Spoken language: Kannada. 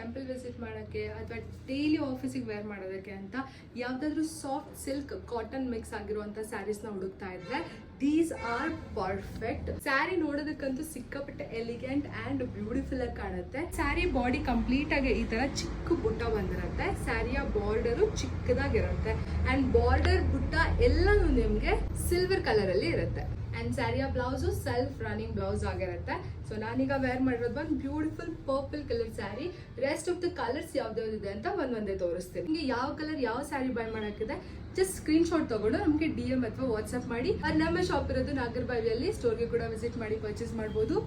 ಟೆಂಪಲ್ ವಿಸಿಟ್ ಮಾಡೋಕ್ಕೆ ಅಥವಾ ಡೈಲಿ ಆಫೀಸಿಗೆ ವೇರ್ ಮಾಡೋದಕ್ಕೆ ಅಂತ ಯಾವುದಾದ್ರೂ ಸಾಫ್ಟ್ ಸಿಲ್ಕ್ ಕಾಟನ್ ಮಿಕ್ಸ್ ಆಗಿರುವಂಥ ಸ್ಯಾರೀಸ್ನ ಹುಡುಕ್ತಾ ಇದ್ರೆ ದೀಸ್ ಆರ್ ಪರ್ಫೆಕ್ಟ್. ಸ್ಯಾರಿ ನೋಡೋದಕ್ಕಂತೂ ಸಿಕ್ಕಾಪಟ್ಟೆ ಎಲಿಗೆಂಟ್ ಆ್ಯಂಡ್ ಬ್ಯೂಟಿಫುಲ್ ಆಗಿ ಕಾಣುತ್ತೆ. ಸ್ಯಾರಿ ಬಾಡಿ ಕಂಪ್ಲೀಟ್ ಆಗಿ ಈ ಥರ ಚಿಕ್ಕ ಬುಟ್ಟ ಬಂದಿರುತ್ತೆ. ಸ್ಯಾರಿಯ ಬಾರ್ಡರು ಚಿಕ್ಕದಾಗಿರುತ್ತೆ ಆ್ಯಂಡ್ ಬಾರ್ಡರ್ ಬುಟ್ಟ ಎಲ್ಲನೂ ನಿಮಗೆ ಸಿಲ್ವರ್ ಕಲರಲ್ಲಿ ಇರುತ್ತೆ. ಆ್ಯಂಡ್ ಸ್ಯಾರಿಯ ಬ್ಲೌಸು ಸೆಲ್ಫ್ ರನ್ನಿಂಗ್ ಬ್ಲೌಸ್ ಆಗಿರುತ್ತೆ. ಸೊ ನಾನೀಗ ವೇರ್ ಮಾಡಿರೋದು ಒಂದು beautiful purple colour saree. Rest of the colours ಯಾವ್ದಾವ್ದಿದೆ ಅಂತ ಒಂದೊಂದೇ ತೋರಿಸ್ತೀನಿ. ನಿಮಗೆ ಯಾವ ಕಲರ್ ಯಾವ ಸ್ಯಾರಿ ಬೈ ಮಾಡೋಕ್ಕಿದೆ ಜಸ್ಟ್ ಸ್ಕ್ರೀನ್ ಶಾಟ್ ತಗೊಂಡು ನಮಗೆ DM ಅಥವಾ ವಾಟ್ಸಪ್ ಮಾಡಿ. ನಮ್ಮ ಶಾಪ್ ಇರೋದು ನಾಗರಬಾವಿಯಲ್ಲಿ. ಸ್ಟೋರ್ಗೆ ಕೂಡ ವಿಸಿಟ್ ಮಾಡಿ ಪರ್ಚೇಸ್ ಮಾಡ್ಬೋದು.